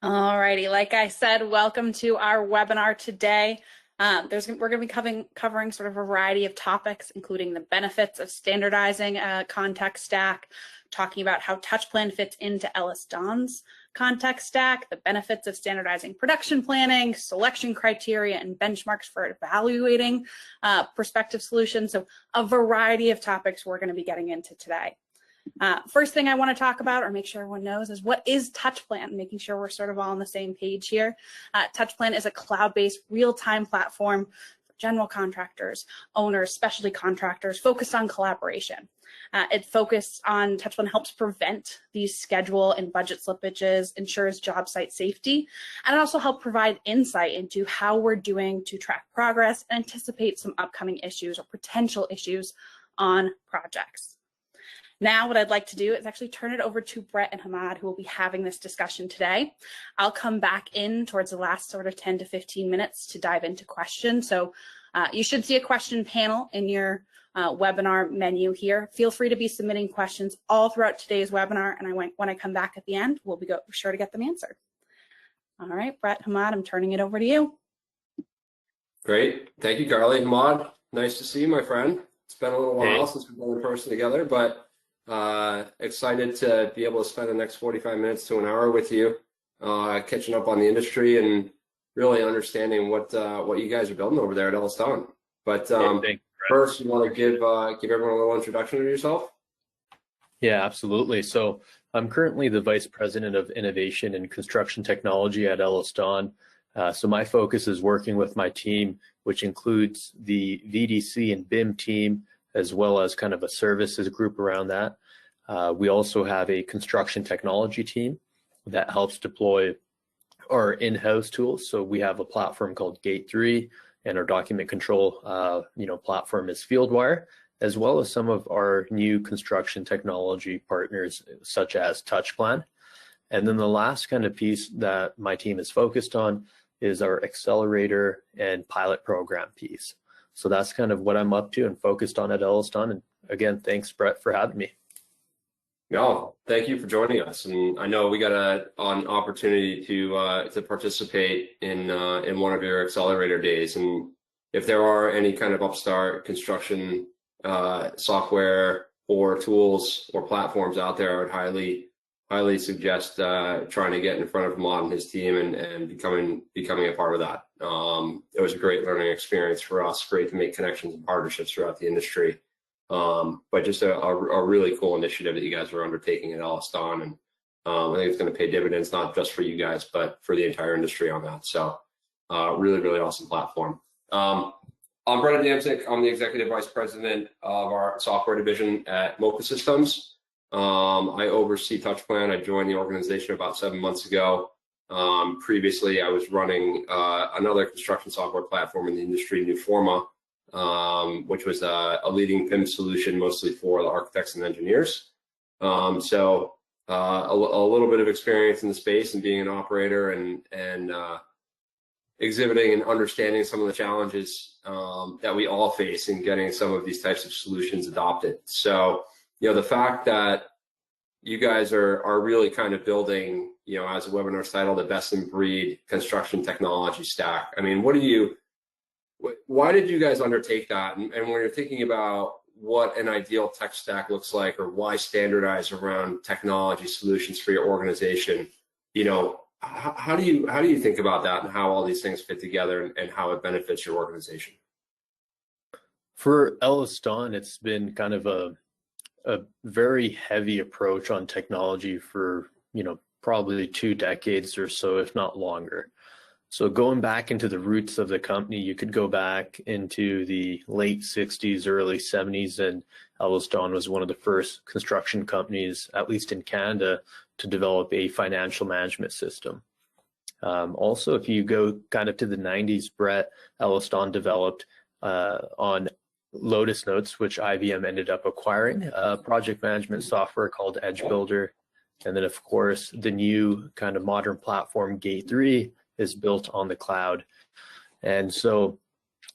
Alrighty, like I said, welcome to our webinar today. We're going to be covering sort of a variety of topics, including the benefits of standardizing a ConTech stack, talking about how Touchplan fits into EllisDon's ConTech stack, the benefits of standardizing production planning, selection criteria, and benchmarks for evaluating prospective solutions. So a variety of topics we're going to be getting into today. First thing I want to talk about, or make sure everyone knows, is what is Touchplan, making sure we're sort of all on the same page here. Touchplan is a cloud-based real-time platform for general contractors, owners, specialty contractors, focused on collaboration. Touchplan helps prevent these schedule and budget slippages, ensures job site safety, and it also helps provide insight into how we're doing to track progress and anticipate some upcoming issues or potential issues on projects. Now, what I'd like to do is actually turn it over to Brett and Hamad, who will be having this discussion today. I'll come back in towards the last sort of 10 to 15 minutes to dive into questions. So you should see a question panel in your webinar menu here. Feel free to be submitting questions all throughout today's webinar, and when I come back at the end, we'll be sure to get them answered. All right, Brett, Hamad, I'm turning it over to you. Great. Thank you, Carly. Hamad, nice to see you, my friend. It's been a little while since we've been in person together, but excited to be able to spend the next 45 minutes to an hour with you, catching up on the industry and really understanding what you guys are building over there at EllisDon's. But first, you want to give everyone a little introduction of yourself? Yeah, absolutely. So I'm currently the Vice President of Innovation and Construction Technology at EllisDon's. So my focus is working with my team, which includes the VDC and BIM team, as well as kind of a services group around that. We also have a construction technology team that helps deploy our in-house tools. So we have a platform called Gate 3, and our document control platform is FieldWire, as well as some of our new construction technology partners, such as Touchplan. And then the last kind of piece that my team is focused on is our accelerator and pilot program piece. So that's kind of what I'm up to and focused on at EllisDon's. And again, thanks, Brett, for having me. No, thank you for joining us. And I know we got an opportunity to participate in one of your accelerator days. And if there are any kind of upstart construction software or tools or platforms out there, I would highly suggest trying to get in front of Hamad and his team and becoming a part of that. It was a great learning experience for us, great to make connections and partnerships throughout the industry. But just a really cool initiative that you guys are undertaking at EllisDon's, and I think it's going to pay dividends, not just for you guys, but for the entire industry on that. So really, really awesome platform. I'm Brett Adamczyk. I'm the Executive Vice President of our software division at Mocha Systems. I oversee Touchplan. I joined the organization about 7 months ago. Previously, I was running another construction software platform in the industry, Newforma, which was a leading PIM solution mostly for the architects and engineers. So a little bit of experience in the space and being an operator and exhibiting and understanding some of the challenges that we all face in getting some of these types of solutions adopted. So the fact that you guys are really kind of building, as the webinar's title, the best in breed construction technology stack. I mean, why did you guys undertake that? And when you're thinking about what an ideal tech stack looks like, or why standardize around technology solutions for your organization, how do you think about that and how all these things fit together and how it benefits your organization? For EllisDon's, it's been kind of a very heavy approach on technology for, probably 2 decades or so, if not longer. So going back into the roots of the company, you could go back into the late 60s, early 70s, and EllisDon's was one of the first construction companies, at least in Canada, to develop a financial management system. Also, if you go kind of to the 90s, Brett, EllisDon's developed on Lotus Notes, which IBM ended up acquiring, a project management software called Edge Builder. And then, of course, the new kind of modern platform, Gate 3, is built on the cloud. And so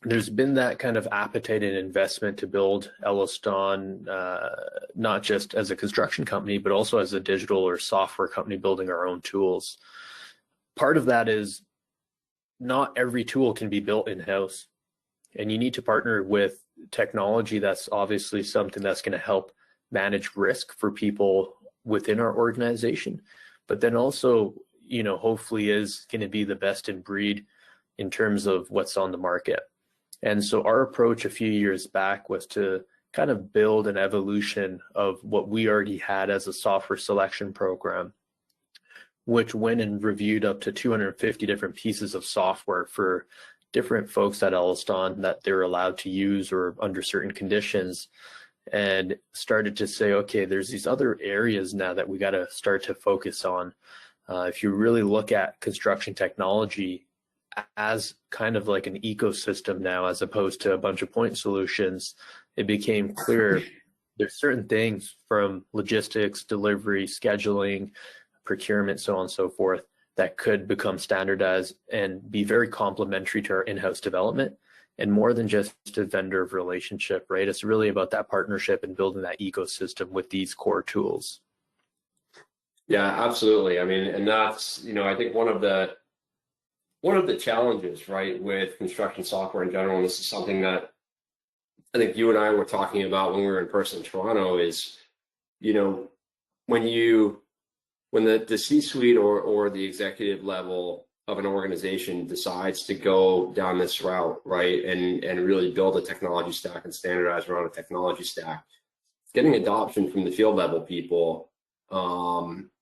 there's been that kind of appetite and investment to build EllisDon's, not just as a construction company, but also as a digital or software company building our own tools. part of that is not every tool can be built in-house, and you need to partner with technology that's obviously something that's going to help manage risk for people within our organization, but then also, hopefully is going to be the best in breed in terms of what's on the market. And so our approach a few years back was to kind of build an evolution of what we already had as a software selection program, which went and reviewed up to 250 different pieces of software for different folks at EllisDon's that they're allowed to use or under certain conditions, and started to say, okay, there's these other areas now that we got to start to focus on. If you really look at construction technology as kind of like an ecosystem now, as opposed to a bunch of point solutions, it became clear there's certain things from logistics, delivery, scheduling, procurement, so on and so forth, that could become standardized and be very complementary to our in-house development, and more than just a vendor relationship, right? It's really about that partnership and building that ecosystem with these core tools. Yeah, absolutely. I mean, and that's, I think one of the challenges, right, with construction software in general, and this is something that I think you and I were talking about when we were in person in Toronto, is, when the C-suite or the executive level of an organization decides to go down this route, right, and really build a technology stack and standardize around a technology stack, getting adoption from the field level people,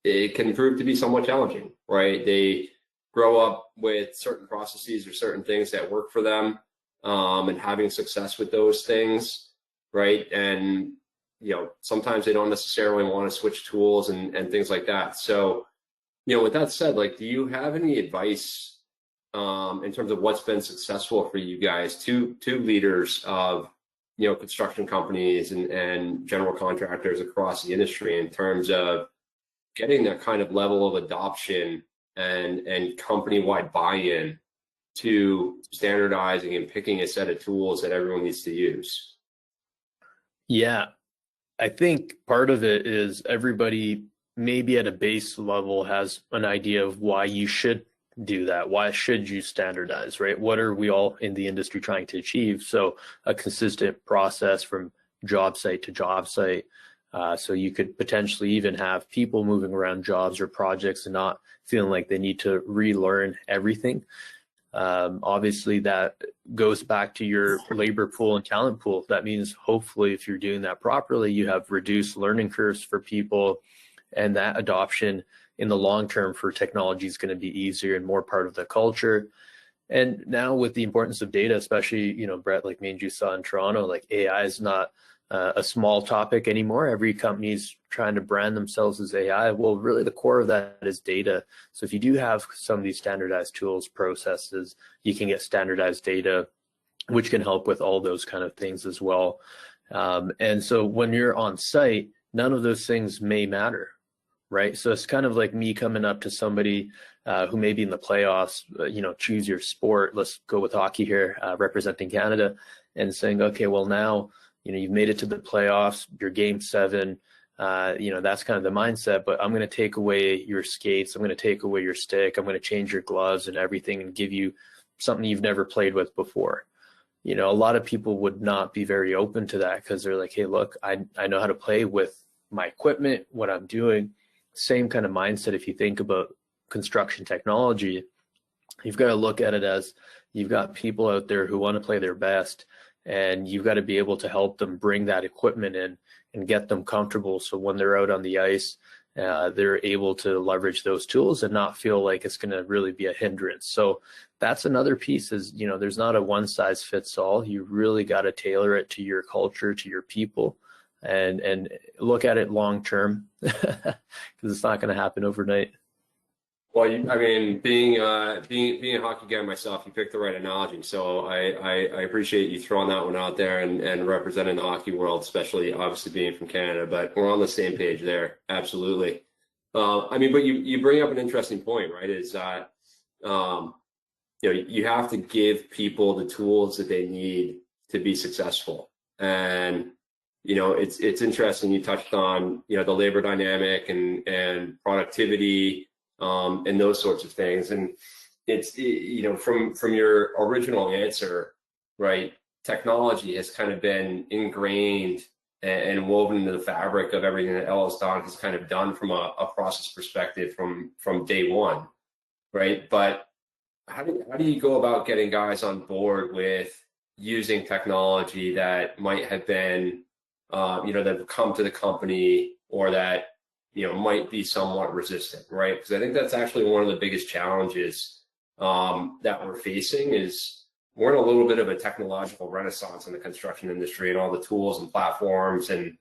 it can prove to be somewhat challenging, right? They grow up with certain processes or certain things that work for them, and having success with those things, right? And sometimes they don't necessarily want to switch tools and things like that. So, with that said, like, do you have any advice in terms of what's been successful for you guys, two leaders of construction companies and general contractors across the industry, in terms of getting that kind of level of adoption and company-wide buy-in to standardizing and picking a set of tools that everyone needs to use? Yeah, I think part of it is everybody maybe at a base level has an idea of why you should do that. Why should you standardize, right? What are we all in the industry trying to achieve? So a consistent process from job site to job site. So you could potentially even have people moving around jobs or projects and not feeling like they need to relearn everything. Obviously, that goes back to your labor pool and talent pool. That means hopefully if you're doing that properly, you have reduced learning curves for people, and that adoption in the long term for technology is going to be easier and more part of the culture. And now with the importance of data, especially, Brett, like me and you saw in Toronto, like AI is not a small topic anymore. Every company's trying to brand themselves as AI. Well, really the core of that is data. So if you do have some of these standardized tools, processes, you can get standardized data, which can help with all those kind of things as well. And so when you're on site, none of those things may matter, right? So it's kind of like me coming up to somebody who may be in the playoffs, choose your sport. Let's go with hockey here, representing Canada, and saying, okay, well now, you've made it to the playoffs, you're game 7, that's kind of the mindset, but I'm going to take away your skates, I'm going to take away your stick, I'm going to change your gloves and everything and give you something you've never played with before. A lot of people would not be very open to that because they're like, hey, look, I know how to play with my equipment, what I'm doing. Same kind of mindset if you think about construction technology. You've got to look at it as you've got people out there who want to play their best, and you've got to be able to help them bring that equipment in and get them comfortable. So when they're out on the ice, they're able to leverage those tools and not feel like it's going to really be a hindrance. So that's another piece is, there's not a one size fits all. You really got to tailor it to your culture, to your people, and look at it long term because it's not going to happen overnight. Well, being a hockey guy myself, you picked the right analogy. So I appreciate you throwing that one out there and representing the hockey world, especially obviously being from Canada. But we're on the same page there, absolutely. But you bring up an interesting point, right? Is that you have to give people the tools that they need to be successful, and it's interesting. You touched on the labor dynamic and productivity. and those sorts of things. And it's, you know, from your original answer, right? Technology has kind of been ingrained and woven into the fabric of everything that EllisDon's has kind of done from a process perspective from day one, right? But how do you go about getting guys on board with using technology that might have been, you know, that have come to the company, or that, you know, might be somewhat resistant, right? Because I think that's actually one of the biggest challenges that we're facing is we're in a little bit of a technological renaissance in the construction industry, and all the tools and platforms and,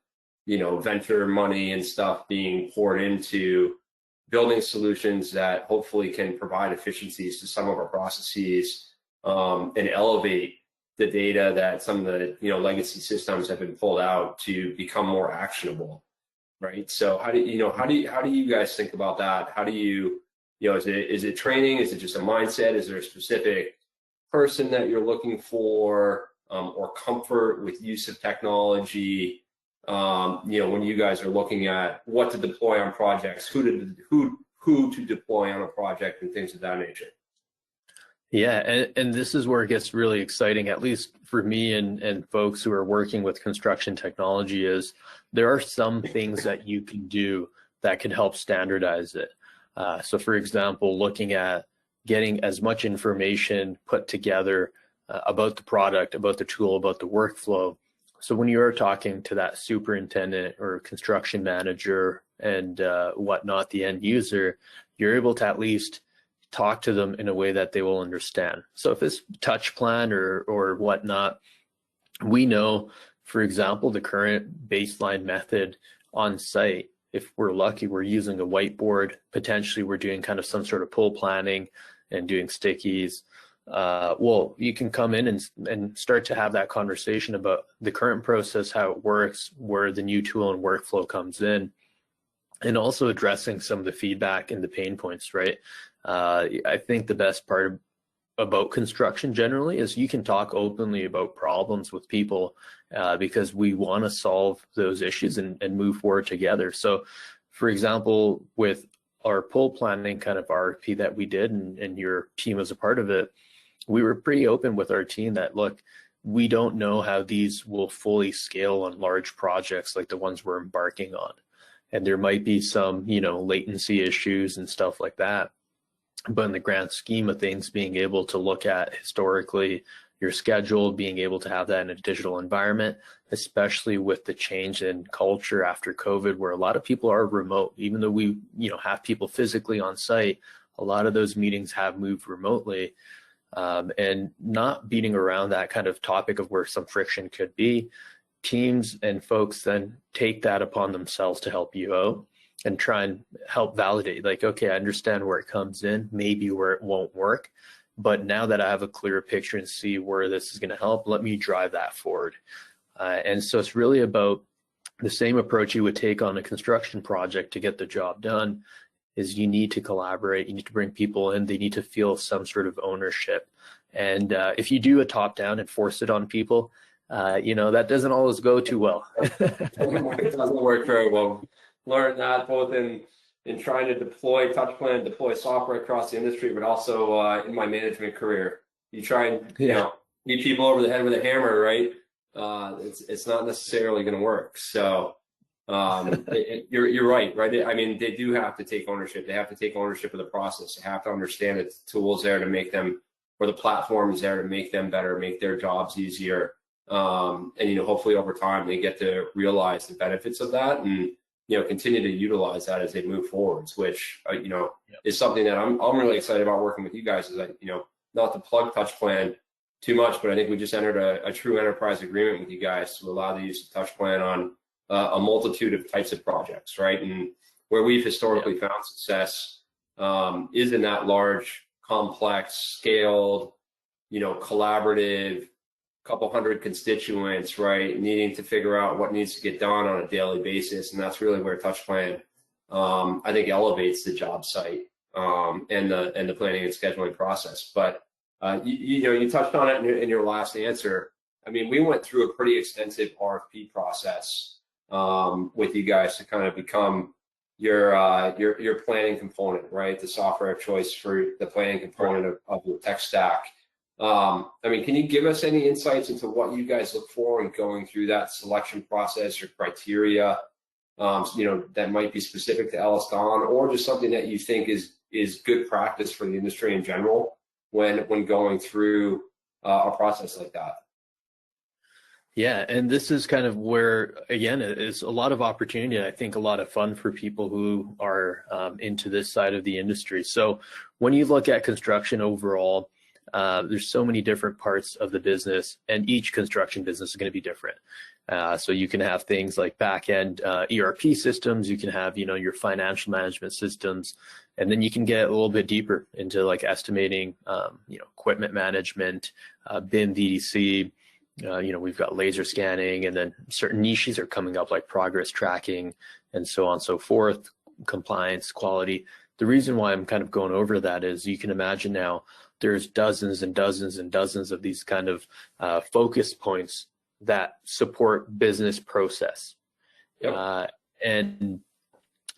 you know, venture money and stuff being poured into building solutions that hopefully can provide efficiencies to some of our processes, and elevate the data that some of the, you know, legacy systems have been pulled out to become more actionable, right? So how do you guys think about that? How do you, you know, is it training? Is it just a mindset? Is there a specific person that you're looking for, or comfort with use of technology? You know, when you guys are looking at what to deploy on projects, who to deploy on a project, and things of that nature. Yeah, and this is where it gets really exciting, at least for me and folks who are working with construction technology, is there are some things that you can do that can help standardize it. So for example, looking at getting as much information put together about the product, about the tool, about the workflow. So when you're talking to that superintendent or construction manager and whatnot, the end user, you're able to at least talk to them in a way that they will understand. So if it's Touchplan or whatnot, we know, for example, the current baseline method on site, if we're lucky, we're using a whiteboard. Potentially we're doing kind of some sort of pull planning and doing stickies. Well, you can come in and start to have that conversation about the current process, how it works, where the new tool and workflow comes in, and also addressing some of the feedback and the pain points, right? I think the best part about construction generally is you can talk openly about problems with people, because we want to solve those issues and move forward together. So for example, with our pull planning kind of RFP that we did, and your team was a part of it, we were pretty open with our team that, look, we don't know how these will fully scale on large projects like the ones we're embarking on. And there might be some, you know, latency issues and stuff like that. But in the grand scheme of things, being able to look at historically your schedule, being able to have that in a digital environment, especially with the change in culture after COVID, where a lot of people are remote, even though we, you know, have people physically on site, a lot of those meetings have moved remotely, and not beating around that kind of topic of where some friction could be. Teams and folks then take that upon themselves to help you out and try and help validate, like, okay, I understand where it comes in, maybe where it won't work, but now that I have a clearer picture and see where this is going to help, let me drive that forward. And so it's really about the same approach you would take on a construction project to get the job done. Is you need to collaborate, you need to bring people in, they need to feel some sort of ownership. And if you do a top down and force it on people, you know, that doesn't always go too well. It doesn't work very well. Learned that both in trying to deploy Touchplan, deploy software across the industry, but also in my management career. You try and, you know, beat people over the head with a hammer, right? It's not necessarily going to work. So you're right? I mean, they do have to take ownership. They have to take ownership of the process. They have to understand that the tools there to make them, or the platforms there to make them better, make their jobs easier. And, you know, hopefully over time they get to realize the benefits of that, and, you know, continue to utilize that as they move forwards, which, you know, is something that I'm really excited about working with you guys. Is that, you know, not to plug Touchplan too much, but I think we just entered a true enterprise agreement with you guys to allow the use of Touchplan on a multitude of types of projects, right? And where we've historically found success is in that large, complex, scaled, you know, collaborative, couple hundred constituents, right, needing to figure out what needs to get done on a daily basis. And that's really where Touchplan, I think, elevates the job site and the planning and scheduling process. But you know, you touched on it in your last answer. I mean, we went through a pretty extensive RFP process with you guys to kind of become your planning component, right? The software of choice for the planning component of your tech stack. I mean, can you give us any insights into what you guys look for in going through that selection process or criteria, that might be specific to EllisDon, or just something that you think is good practice for the industry in general when going through a process like that? Yeah, and this is kind of where, again, it's a lot of opportunity, and I think a lot of fun for people who are into this side of the industry. So when you look at construction overall, there's so many different parts of the business, and each construction business is going to be different. So you can have things like back-end ERP systems, you can have, your financial management systems, and then you can get a little bit deeper into like estimating, equipment management, BIM, VDC. We've got laser scanning, and then certain niches are coming up like progress tracking and so on and so forth, compliance, quality. The reason why I'm kind of going over that is you can imagine now there's dozens and dozens and dozens of these kind of focus points that support business process. Yep. And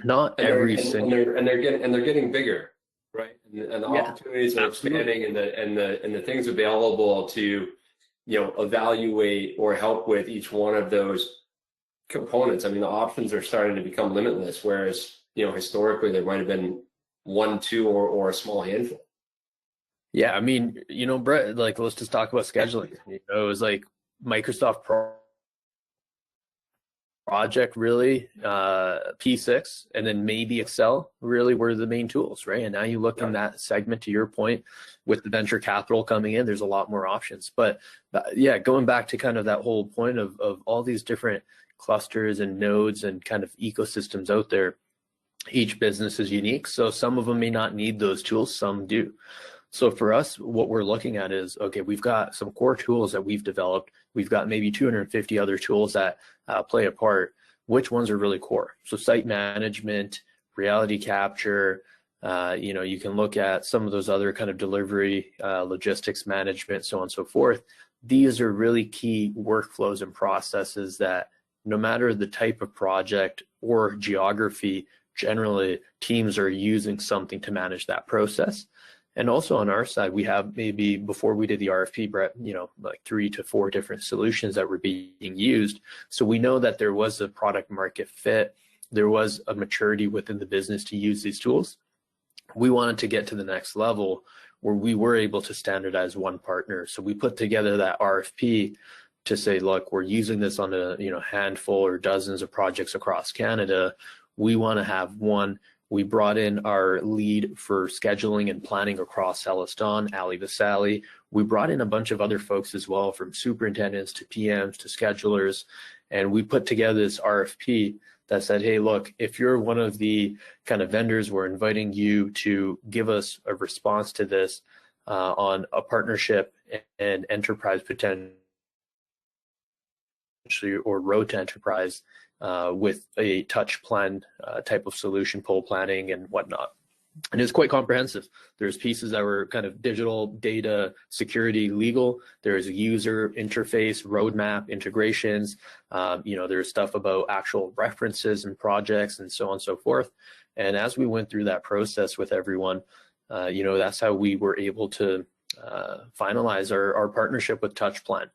not every single, and they're getting bigger, right? And the opportunities are expanding, and the things available to evaluate or help with each one of those components. I mean, the options are starting to become limitless, whereas, historically there might have been one, two, or a small handful. Yeah, I mean, Brett, like, let's just talk about scheduling. It was like Microsoft Project, really, P6, and then maybe Excel really were the main tools, right? And now you look in that segment, to your point, with the venture capital coming in, there's a lot more options. But yeah, going back to kind of that whole point of all these different clusters and nodes and kind of ecosystems out there, each business is unique. So some of them may not need those tools, some do. So for us, what we're looking at is, okay, we've got some core tools that we've developed. We've got maybe 250 other tools that play a part. Which ones are really core? So site management, reality capture, you can look at some of those other kind of delivery, logistics management, so on and so forth. These are really key workflows and processes that no matter the type of project or geography, generally teams are using something to manage that process. And also on our side, we have maybe, before we did the RFP, Brett, like 3 to 4 different solutions that were being used. So we know that there was a product market fit. There was a maturity within the business to use these tools. We wanted to get to the next level where we were able to standardize one partner. So we put together that RFP to say, look, we're using this on a handful or dozens of projects across Canada. We want to have one. We brought in our lead for scheduling and planning across EllisDon, Ali Vasali. We brought in a bunch of other folks as well, from superintendents to PMs to schedulers. And we put together this RFP that said, hey, look, if you're one of the kind of vendors, we're inviting you to give us a response to this on a partnership and enterprise potential or road to enterprise with a Touchplan type of solution, poll planning and whatnot. And it's quite comprehensive. There's pieces that were kind of digital, data, security, legal. There's a user interface, roadmap, integrations. There's stuff about actual references and projects and so on and so forth. And as we went through that process with everyone, that's how we were able to finalize our partnership with Touchplan.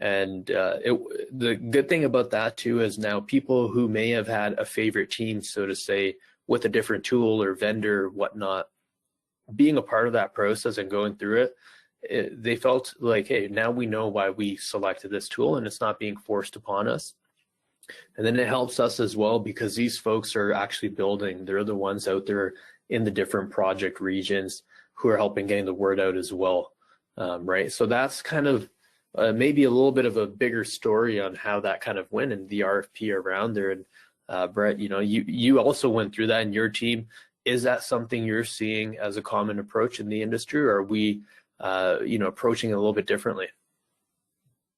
And the good thing about that too is now people who may have had a favorite team, so to say, with a different tool or vendor, whatnot, being a part of that process and going through it, they felt like, hey, now we know why we selected this tool and it's not being forced upon us. And then it helps us as well because these folks are actually building. They're the ones out there in the different project regions who are helping getting the word out as well, right? So that's kind of maybe a little bit of a bigger story on how that kind of went in the RFP around there. And Brett, you also went through that in your team. Is that something you're seeing as a common approach in the industry, or are we, approaching it a little bit differently?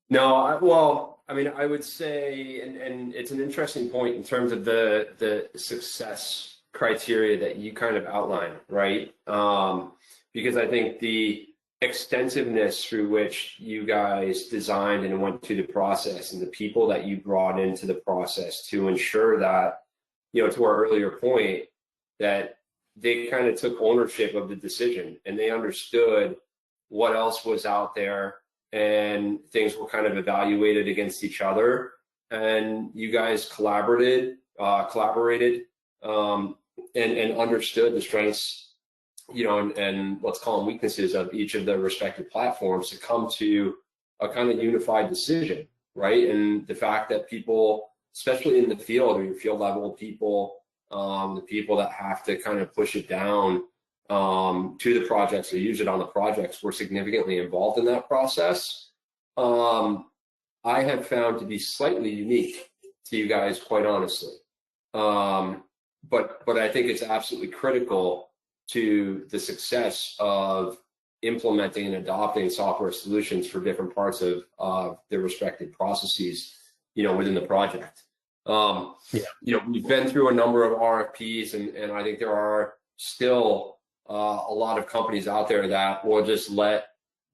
No, I would say, and it's an interesting point in terms of the success criteria that you kind of outline, right? Because I think the extensiveness through which you guys designed and went through the process and the people that you brought into the process to ensure that to our earlier point, that they kind of took ownership of the decision and they understood what else was out there, and things were kind of evaluated against each other. And you guys collaborated, and understood the strengths, and let's call them weaknesses of each of the respective platforms to come to a kind of unified decision, right? And the fact that people, especially in the field, or your field level people, the people that have to kind of push it down to the projects or use it on the projects, were significantly involved in that process. I have found to be slightly unique to you guys, quite honestly. But I think it's absolutely critical to the success of implementing and adopting software solutions for different parts of their respective processes, within the project. We've been through a number of RFPs, and I think there are still a lot of companies out there that will just let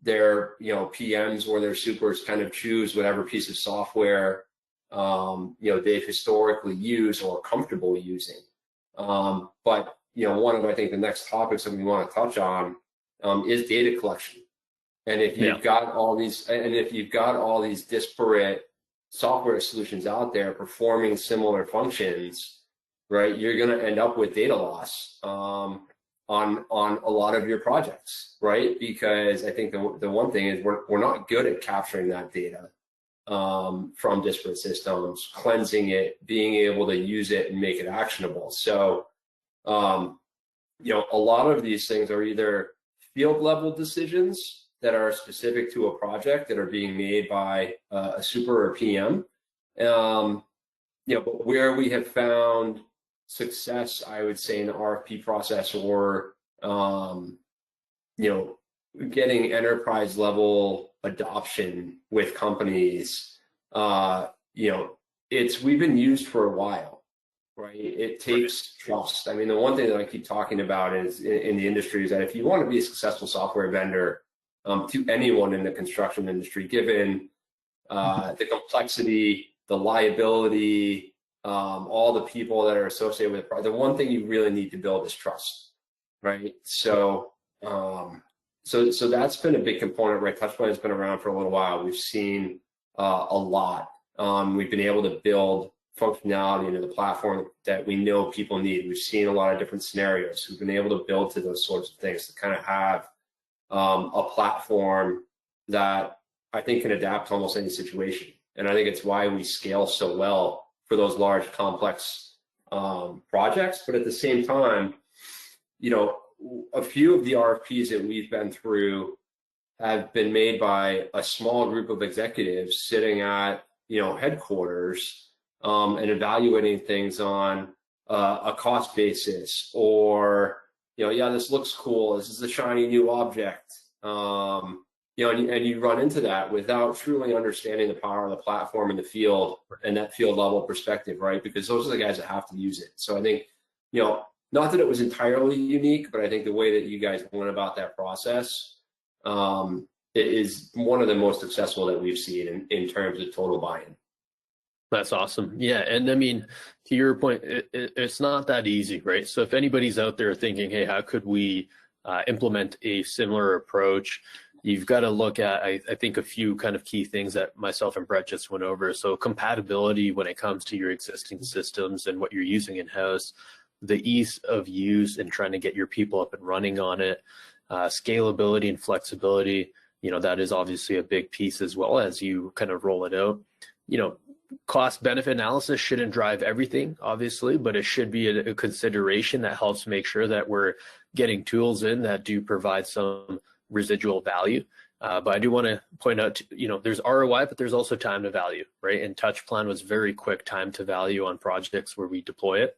their PMs or their supers kind of choose whatever piece of software they've historically used or are comfortable using. But one of, I think, the next topics that we want to touch on is data collection. And if you've got all these disparate software solutions out there performing similar functions, right, you're going to end up with data loss on a lot of your projects, right? Because I think the one thing is we're not good at capturing that data from disparate systems, cleansing it, being able to use it and make it actionable. So, a lot of these things are either field level decisions that are specific to a project that are being made by a super or PM. But where we have found success, I would say, in the RFP process, or getting enterprise level adoption with companies, we've been used for a while, right? It takes trust. I mean, the one thing that I keep talking about is in the industry is that if you want to be a successful software vendor to anyone in the construction industry, given the complexity, the liability, all the people that are associated with it, the one thing you really need to build is trust, right? So that's been a big component, right? Touchplan has been around for a little while. We've seen a lot. We've been able to build functionality into the platform that we know people need. We've seen a lot of different scenarios. We've been able to build to those sorts of things to kind of have a platform that I think can adapt to almost any situation. And I think it's why we scale so well for those large, complex projects. But at the same time, a few of the RFPs that we've been through have been made by a small group of executives sitting at headquarters and evaluating things on a cost basis, or this looks cool, this is a shiny new object, and you run into that without truly understanding the power of the platform in the field and that field level perspective, right? Because those are the guys that have to use it. So I think not that it was entirely unique, but I think the way that you guys went about that process is one of the most successful that we've seen in terms of total buy-in. That's awesome. Yeah. And I mean, to your point, it's not that easy, right? So if anybody's out there thinking, hey, how could we implement a similar approach? You've got to look at, I think, a few kind of key things that myself and Brett just went over. So compatibility when it comes to your existing systems and what you're using in-house, the ease of use and trying to get your people up and running on it, scalability and flexibility, that is obviously a big piece as well as you kind of roll it out. Cost benefit analysis shouldn't drive everything, obviously, but it should be a consideration that helps make sure that we're getting tools in that do provide some residual value. But I do want to point out, there's ROI, but there's also time to value, right? And Touchplan was very quick time to value on projects where we deploy it.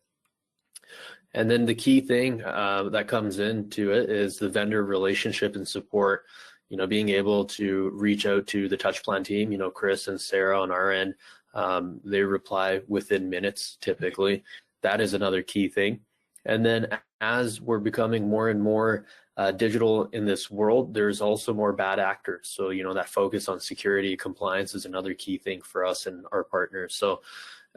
And then the key thing that comes into it is the vendor relationship and support, being able to reach out to the Touchplan team, Chris and Sarah on our end. They reply within minutes, typically. That is another key thing. And then as we're becoming more and more digital in this world, there's also more bad actors. So, that focus on security compliance is another key thing for us and our partners. So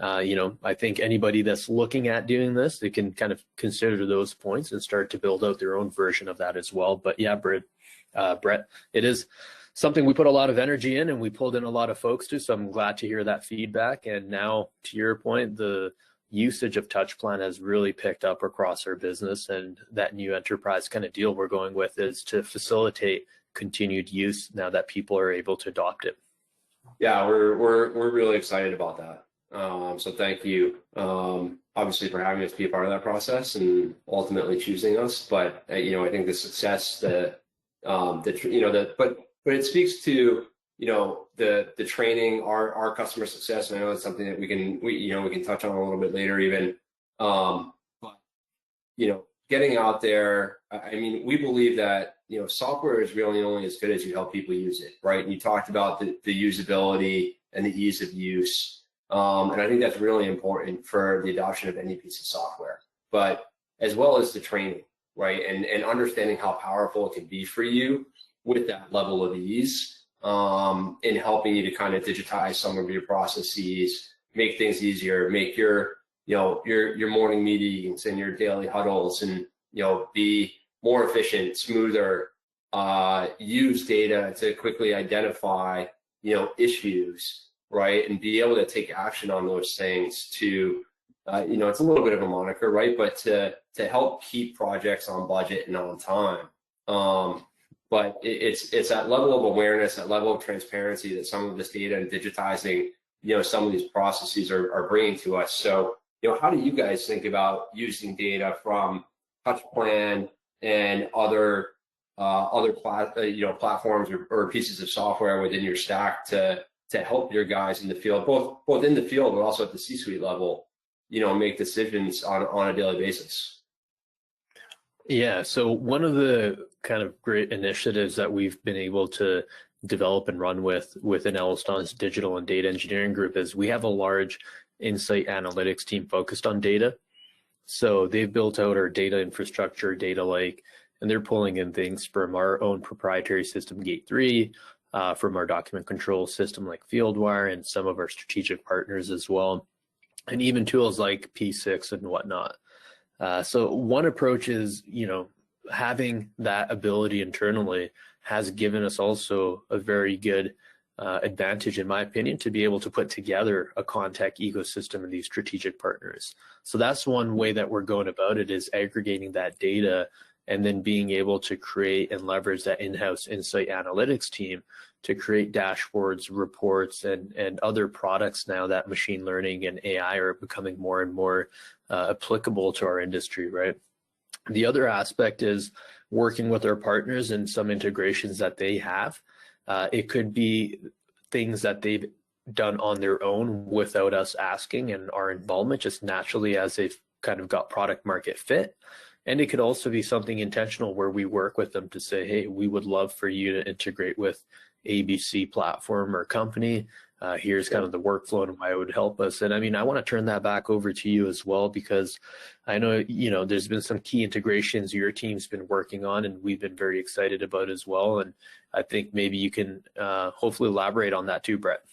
I think anybody that's looking at doing this, they can kind of consider those points and start to build out their own version of that as well. But yeah, Brett, it is something we put a lot of energy in and we pulled in a lot of folks to. So I'm glad to hear that feedback. And now, to your point, the usage of Touchplan has really picked up across our business, and that new enterprise kind of deal we're going with is to facilitate continued use now that people are able to adopt it. Yeah, we're really excited about that. So thank you, obviously, for having us be a part of that process and ultimately choosing us. But I think the success, but it speaks to the training, our customer success. And I know it's something that we can touch on a little bit later even. But getting out there. I mean, we believe that software is really only as good as you help people use it, right? And you talked about the usability and the ease of use. And I think that's really important for the adoption of any piece of software, but as well as the training, right? And understanding how powerful it can be for you with that level of ease, in helping you to kind of digitize some of your processes, make things easier, make your morning meetings and your daily huddles and, be more efficient, smoother, use data to quickly identify, issues, right? And be able to take action on those things to, it's a little bit of a moniker, right? But to help keep projects on budget and on time. But it's that level of awareness, that level of transparency that some of this data and digitizing, some of these processes are bringing to us. So, how do you guys think about using data from Touchplan and other platforms or pieces of software within your stack to help your guys in the field, both in the field but also at the C-suite level, make decisions on a daily basis? Yeah, so one of the kind of great initiatives that we've been able to develop and run within EllisDon's digital and data engineering group is we have a large insight analytics team focused on data. So they've built out our data infrastructure, data lake, and they're pulling in things from our own proprietary system, Gate 3, from our document control system like FieldWire, and some of our strategic partners as well, and even tools like P6 and whatnot. So one approach is, having that ability internally has given us also a very good advantage, in my opinion, to be able to put together a ConTech ecosystem of these strategic partners. So that's one way that we're going about it, is aggregating that data and then being able to create and leverage that in-house insight analytics team to create dashboards, reports, and other products now that machine learning and AI are becoming more and more applicable to our industry, right? The other aspect is working with our partners and some integrations that they have. It could be things that they've done on their own without us asking, and our involvement just naturally as they've kind of got product market fit. And it could also be something intentional where we work with them to say, hey, we would love for you to integrate with ABC platform or company. Here's kind of the workflow and why it would help us. And I mean, I want to turn that back over to you as well, because I know, there's been some key integrations your team's been working on and we've been very excited about as well. And I think maybe you can hopefully elaborate on that too, Brett.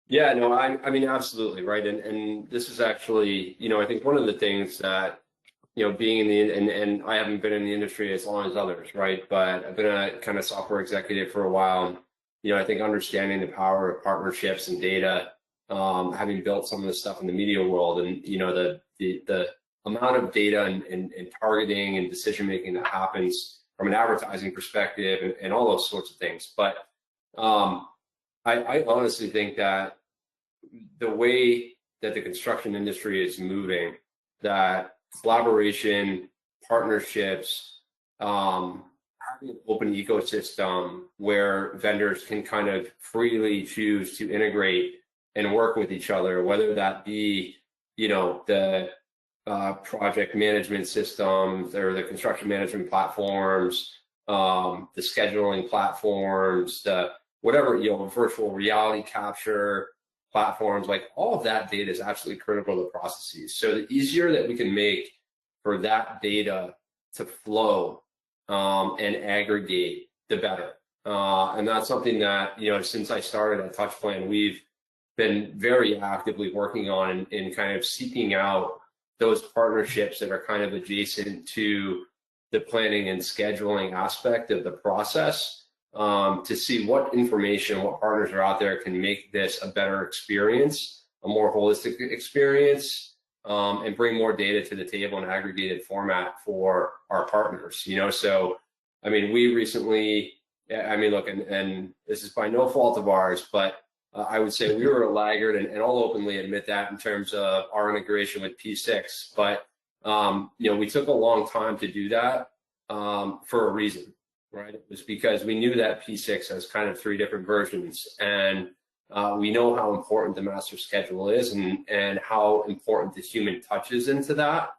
Yeah, no, I mean, absolutely, right. And this is actually, I think one of the things that, being in the, and I haven't been in the industry as long as others, right? But I've been a kind of software executive for a while. I think understanding the power of partnerships and data, having built some of this stuff in the media world, and the amount of data and targeting and decision making that happens from an advertising perspective and all those sorts of things. But I honestly think that the way that the construction industry is moving, that collaboration, partnerships, having an open ecosystem where vendors can kind of freely choose to integrate and work with each other, whether that be, the project management systems or the construction management platforms, the scheduling platforms, the whatever, virtual reality capture platforms, like all of that data is absolutely critical to the processes. So the easier that we can make for that data to flow and aggregate, the better. And that's something that, since I started at Touchplan, we've been very actively working on in kind of seeking out those partnerships that are kind of adjacent to the planning and scheduling aspect of the process, to see what information, what partners are out there can make this a better experience, a more holistic experience, and bring more data to the table in aggregated format for our partners. So I mean, we recently, I mean, look, and this is by no fault of ours, but I would say we were a laggard, and I'll openly admit that in terms of our integration with P6. But we took a long time to do that for a reason, right? It was because we knew that P6 has kind of 3 different versions, and we know how important the master schedule is, and how important the human touch is into that.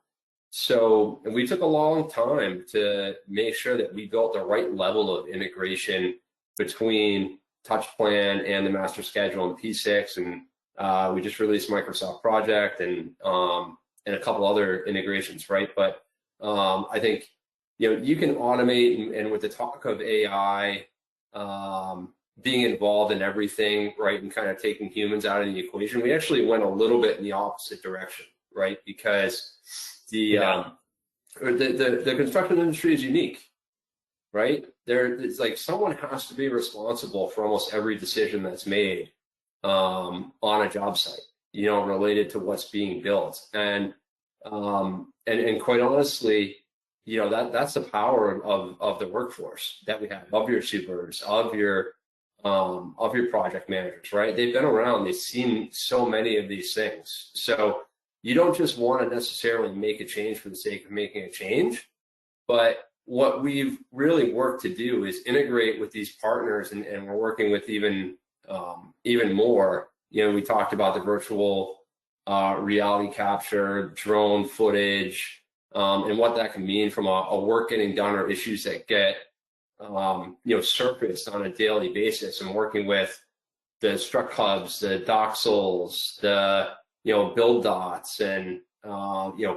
So we took a long time to make sure that we built the right level of integration between Touchplan and the master schedule and P6, and we just released Microsoft Project and a couple other integrations, right? But I think you can automate, and with the talk of AI being involved in everything, right, and kind of taking humans out of the equation, we actually went a little bit in the opposite direction, right? Because the construction industry is unique. Right? It's like someone has to be responsible for almost every decision that's made on a job site, related to what's being built. And quite honestly, that's the power of the workforce that we have, of your supers, of your project managers, right? They've been around, they've seen so many of these things. So you don't just want to necessarily make a change for the sake of making a change, but what we've really worked to do is integrate with these partners, and we're working with even more. We talked about the virtual reality capture, drone footage, and what that can mean from a work getting done or issues that get surfaced on a daily basis, and working with the struct hubs, the doxels, the build dots, and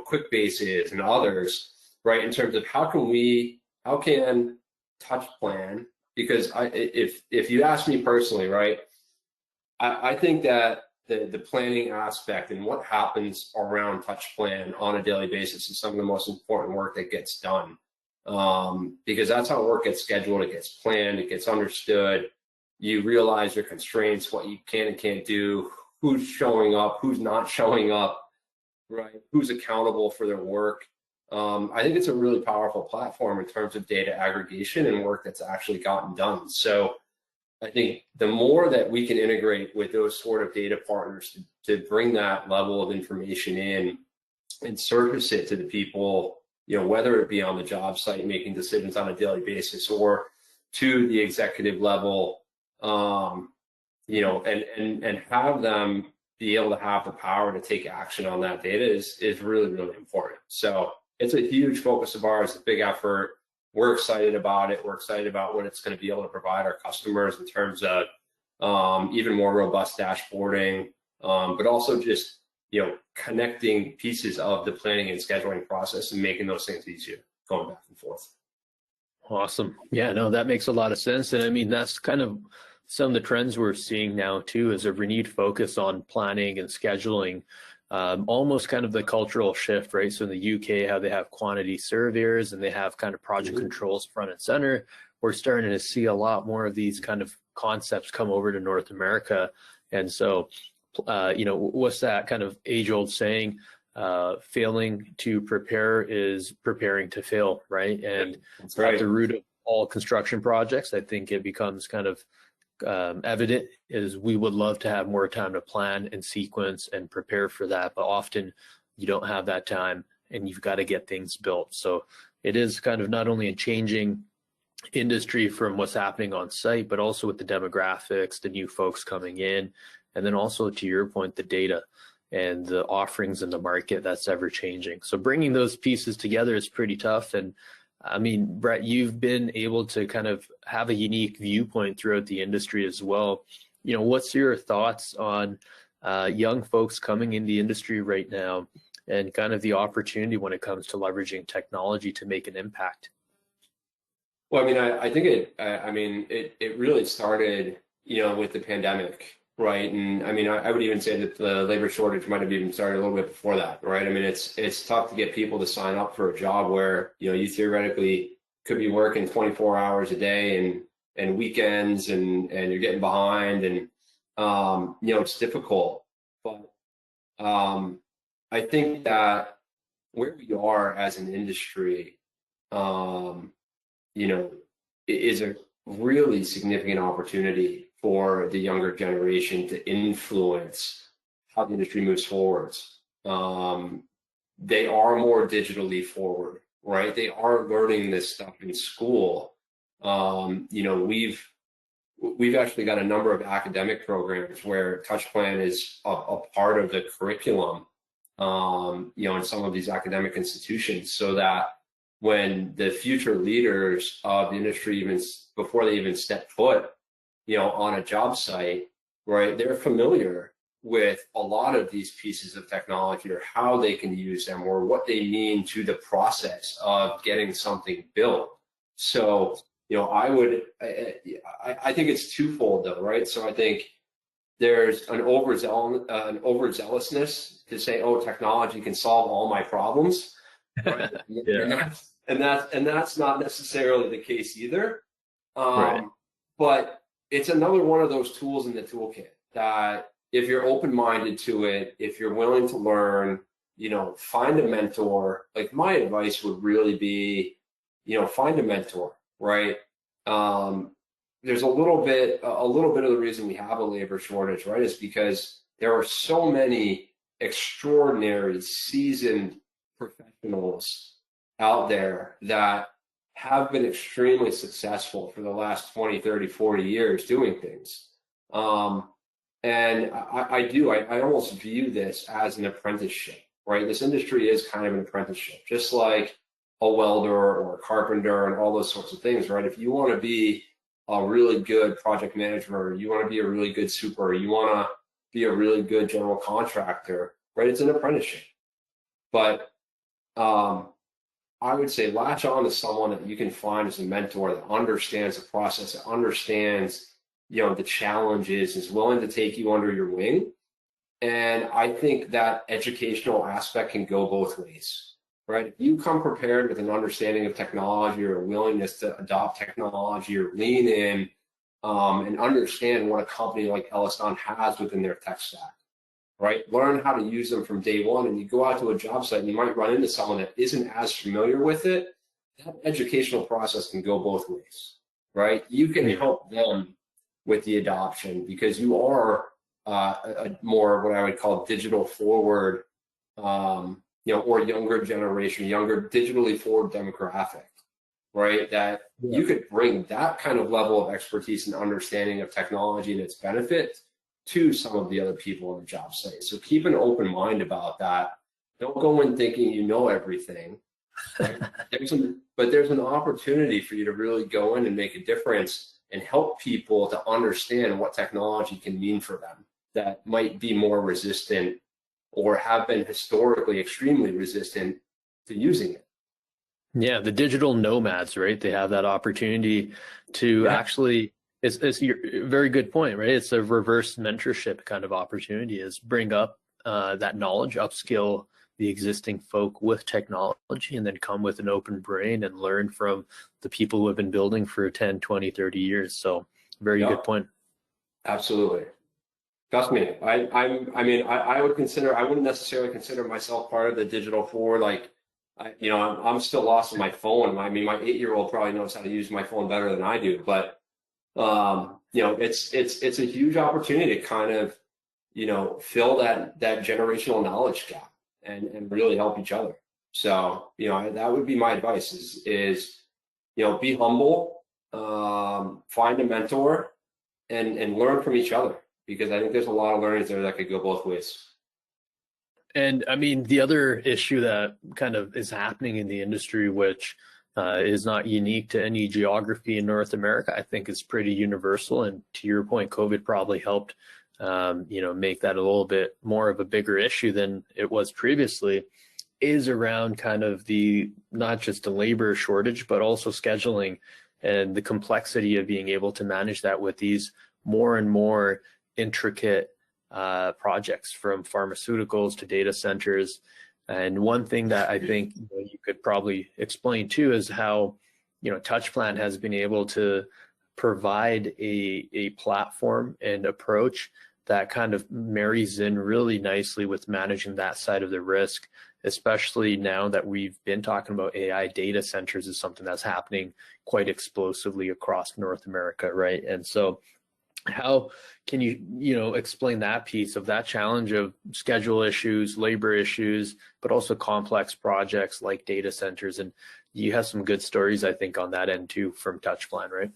quick bases and others, right, in terms of how can Touchplan, because if you ask me personally, right, I think that the planning aspect and what happens around Touchplan on a daily basis is some of the most important work that gets done, because that's how work gets scheduled, it gets planned, it gets understood, you realize your constraints, what you can and can't do, who's showing up, who's not showing up, right, who's accountable for their work. I think it's a really powerful platform in terms of data aggregation and work that's actually gotten done. So I think the more that we can integrate with those sort of data partners to bring that level of information in and surface it to the people, whether it be on the job site making decisions on a daily basis, or to the executive level, and have them be able to have the power to take action on that data is really, really important. So it's a huge focus of ours, a big effort. We're excited about it. We're excited about what it's going to be able to provide our customers in terms of even more robust dashboarding, but also just connecting pieces of the planning and scheduling process and making those things easier, going back and forth. Awesome. Yeah, no, that makes a lot of sense. And I mean, that's kind of some of the trends we're seeing now too, is a renewed focus on planning and scheduling. Almost kind of the cultural shift, right? So in the UK, how they have quantity surveyors and they have kind of project controls front and center. We're starting to see a lot more of these kind of concepts come over to North America. And so, what's that kind of age-old saying? Failing to prepare is preparing to fail, right? And that's right. At the root of all construction projects, I think it becomes kind of evident is we would love to have more time to plan and sequence and prepare for that, but often you don't have that time and you've got to get things built. So it is kind of not only a changing industry from what's happening on site, but also with the demographics, the new folks coming in, and then also to your point, the data and the offerings in the market that's ever changing. So bringing those pieces together is pretty tough. And I mean, Brett, you've been able to kind of have a unique viewpoint throughout the industry as well. What's your thoughts on young folks coming in the industry right now and kind of the opportunity when it comes to leveraging technology to make an impact? Well, I mean, I think it really started, with the pandemic, right? And I mean, I would even say that the labor shortage might have even started a little bit before that, right? I mean, it's tough to get people to sign up for a job where, you know, you theoretically could be working 24 hours a day and weekends and you're getting behind and, you know, it's difficult. But I think that where we are as an industry, you know, is a really significant opportunity for the younger generation to influence how the industry moves forwards. They are more digitally forward, right? They are learning this stuff in school. You know, we've actually got a number of academic programs where Touchplan is a part of the curriculum, you know, in some of these academic institutions, so that when the future leaders of the industry, even before they even step foot, you know, on a job site, right, they're familiar with a lot of these pieces of technology or how they can use them or what they mean to the process of getting something built. So, you know, I think it's twofold though, right? So I think there's an overzealousness to say, oh, technology can solve all my problems, right? Yeah. And that's not necessarily the case either. Right. But it's another one of those tools in the toolkit that if you're open-minded to it, if you're willing to learn, you know, find a mentor. Like my advice would really be, you know, find a mentor, right? There's a little bit of the reason we have a labor shortage, right, is because there are so many extraordinary seasoned professionals out there that have been extremely successful for the last 20, 30, 40 years doing things. And I almost view this as an apprenticeship, right? This industry is kind of an apprenticeship, just like a welder or a carpenter and all those sorts of things, right? If you want to be a really good project manager, you want to be a really good super, you want to be a really good general contractor, right? It's an apprenticeship. But I would say latch on to someone that you can find as a mentor that understands the process, that understands, you know, the challenges, is willing to take you under your wing. And I think that educational aspect can go both ways, right? If you come prepared with an understanding of technology or a willingness to adopt technology or lean in and understand what a company like EllisDon's has within their tech stack, right? Learn how to use them from day one, and you go out to a job site and you might run into someone that isn't as familiar with it. That educational process can go both ways, right? You can help them with the adoption because you are a more what I would call digital forward, you know, or younger generation, younger digitally forward demographic, right? That you could bring that kind of level of expertise and understanding of technology and its benefits to some of the other people on the job site. So keep an open mind about that. Don't go in thinking you know everything. Right? But there's an opportunity for you to really go in and make a difference and help people to understand what technology can mean for them that might be more resistant or have been historically extremely resistant to using it. Yeah, the digital nomads, right? They have that opportunity to actually, it's your very good point, right? It's a reverse mentorship kind of opportunity, is bring up that knowledge, upskill the existing folk with technology, and then come with an open brain and learn from the people who have been building for 10, 20, 30 years. So very good point. Absolutely. Trust me, I wouldn't necessarily consider myself part of the digital forward. Like, you know, I'm still lost in my phone. I mean, my 8-year-old probably knows how to use my phone better than I do, but you know, it's a huge opportunity to kind of, you know, fill that generational knowledge gap and really help each other. So, you know, that would be my advice is you know, be humble, find a mentor and learn from each other, because I think there's a lot of learnings there that could go both ways. And I mean, the other issue that kind of is happening in the industry, which is not unique to any geography in North America, I think is pretty universal. And to your point, COVID probably helped, you know, make that a little bit more of a bigger issue than it was previously, is around kind of the, not just the labor shortage, but also scheduling and the complexity of being able to manage that with these more and more intricate projects, from pharmaceuticals to data centers. And one thing that I think you could probably explain too is how Touchplan has been able to provide a platform and approach that kind of marries in really nicely with managing that side of the risk, especially now that we've been talking about AI. Data centers is something that's happening quite explosively across North America, right? And so how can you explain that piece of that challenge of schedule issues, labor issues, but also complex projects like data centers? And you have some good stories, I think, on that end too from Touchplan, right?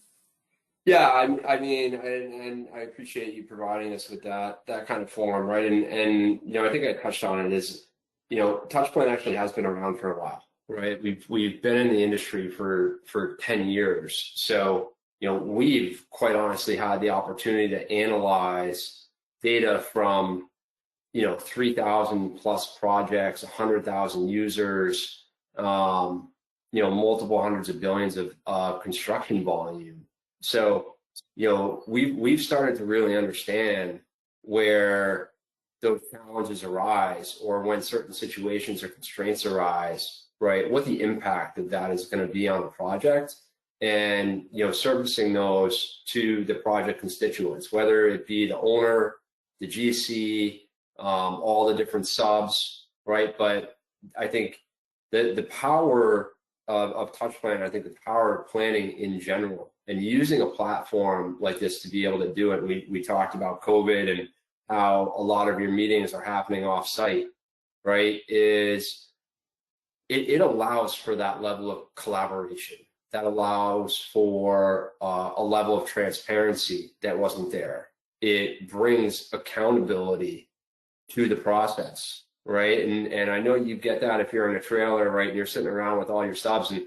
Yeah, I mean, and I appreciate you providing us with that kind of forum, right? And I think I touched on it, is Touchplan actually has been around for a while, right? We've been in the industry for 10 years, so we've quite honestly had the opportunity to analyze data from 3,000 plus projects, 100,000 users, multiple hundreds of billions of construction volume. So, we've started to really understand where those challenges arise, or when certain situations or constraints arise, right? What the impact of that is going to be on the project, and servicing those to the project constituents, whether it be the owner, the GC, all the different subs, right? But I think the power of Touchplan, I think the power of planning in general, and using a platform like this to be able to do it. We talked about COVID and how a lot of your meetings are happening off site, right? It allows for that level of collaboration, that allows for a level of transparency that wasn't there. It brings accountability to the process, right? And I know you get that if you're in a trailer, right? And you're sitting around with all your subs, and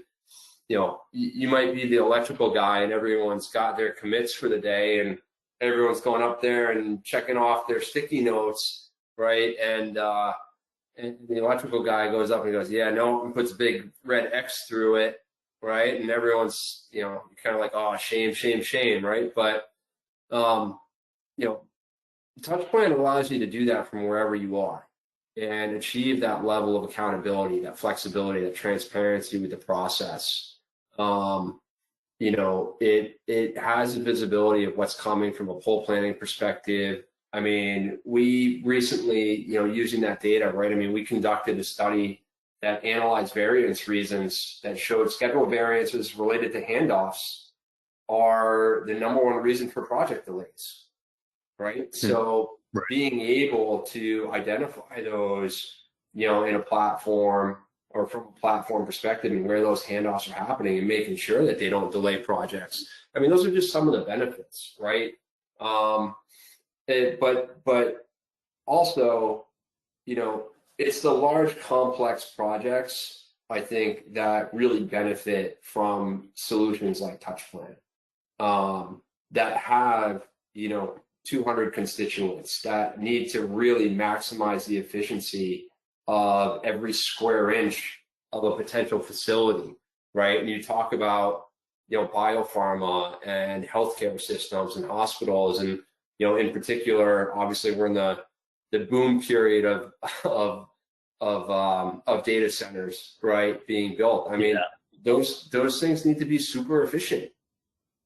you might be the electrical guy, and everyone's got their commits for the day, and everyone's going up there and checking off their sticky notes, right? And the electrical guy goes up and goes, yeah, no, and puts a big red X through it, right? And everyone's, kind of like, oh, shame, shame, shame, right? But, Touchplan allows you to do that from wherever you are and achieve that level of accountability, that flexibility, that transparency with the process. It has a visibility of what's coming from a pull planning perspective. I mean, we recently, using that data, right? I mean, we conducted a study that analyzed variance reasons that showed schedule variances related to handoffs are the number one reason for project delays, right? So right. Being able to identify those, in a platform, or from a platform perspective, and where those handoffs are happening, and making sure that they don't delay projects. I mean, those are just some of the benefits, right? But also, it's the large, complex projects, I think, that really benefit from solutions like Touchplan, that have, 200 constituents that need to really maximize the efficiency of every square inch of a potential facility, right? And you talk about, biopharma and healthcare systems and hospitals, and, in particular, obviously we're in the boom period of data centers, right, being built. I mean, those things need to be super efficient,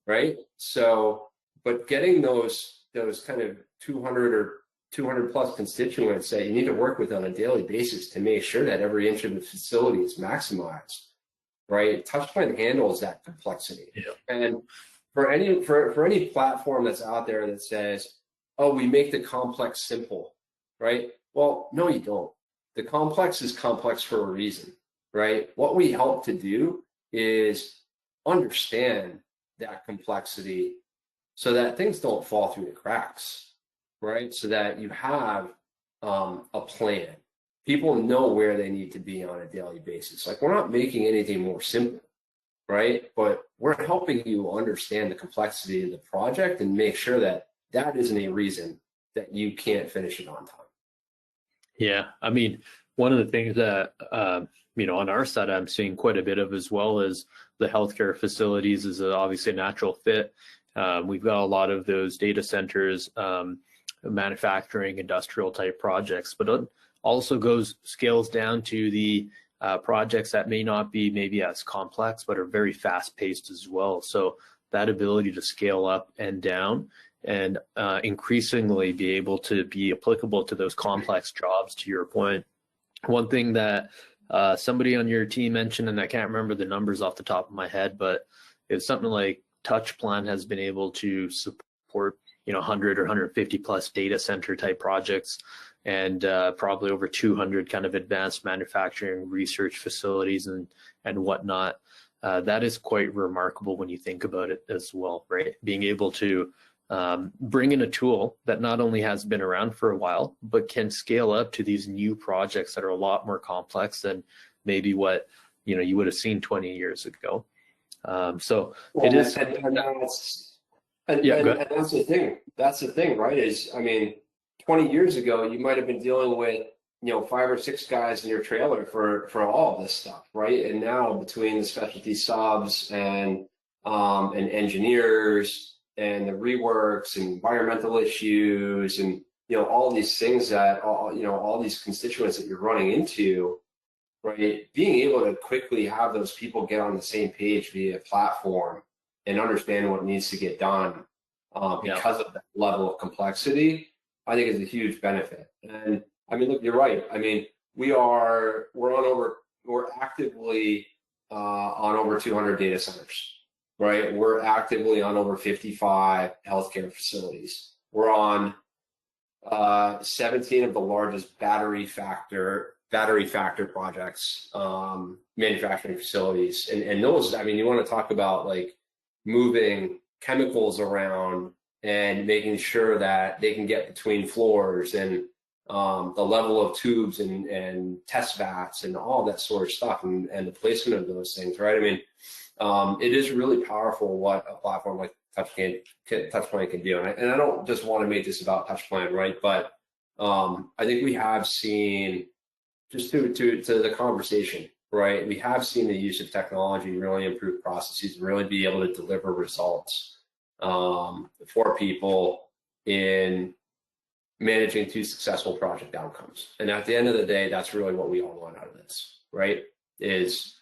right? So, but getting those kind of 200 or 200 plus constituents that you need to work with on a daily basis to make sure that every inch of the facility is maximized, right? Touchplan handles that complexity. Yeah. And for any platform that's out there that says, oh, we make the complex simple, right? Well, no, you don't. The complex is complex for a reason, right? What we help to do is understand that complexity so that things don't fall through the cracks, right? So that you have a plan. People know where they need to be on a daily basis. Like, we're not making anything more simple, right? But we're helping you understand the complexity of the project and make sure that that isn't a reason that you can't finish it on time. Yeah, I mean, one of the things that on our side I'm seeing quite a bit of as well is the healthcare facilities is obviously a natural fit. We've got a lot of those data centers manufacturing, industrial type projects, but it also scales down to the projects that may not be maybe as complex, but are very fast paced as well. So that ability to scale up and down and increasingly be able to be applicable to those complex jobs, to your point. One thing that somebody on your team mentioned, and I can't remember the numbers off the top of my head, but it's something like Touchplan has been able to support 100 or 150 plus data center type projects, and probably over 200 kind of advanced manufacturing research facilities and whatnot. That is quite remarkable when you think about it as well, right? Being able to bring in a tool that not only has been around for a while, but can scale up to these new projects that are a lot more complex than maybe what you would have seen 20 years ago. So well, it is. And that's the thing. That's the thing, right? Is, I mean, 20 years ago, you might have been dealing with 5 or 6 guys in your trailer for all of this stuff, right? And now between the specialty subs and engineers and the reworks and environmental issues and all these things that all these constituents that you're running into, right? Being able to quickly have those people get on the same page via platform and understand what needs to get done because of that level of complexity, I think is a huge benefit. And I mean, look, you're right. I mean, we're actively on over 200 data centers, right? We're actively on over 55 healthcare facilities. We're on 17 of the largest battery factor projects, manufacturing facilities. And those, I mean, you want to talk about like moving chemicals around and making sure that they can get between floors, and the level of tubes and test vats and all that sort of stuff, and the placement of those things, right? I mean, it is really powerful what a platform like Touchplan can do. And I don't just want to make this about Touchplan, right? But I think we have seen, just to the conversation, right? We have seen the use of technology really improve processes and really be able to deliver results for people in managing to successful project outcomes. And at the end of the day, that's really what we all want out of this, right? Is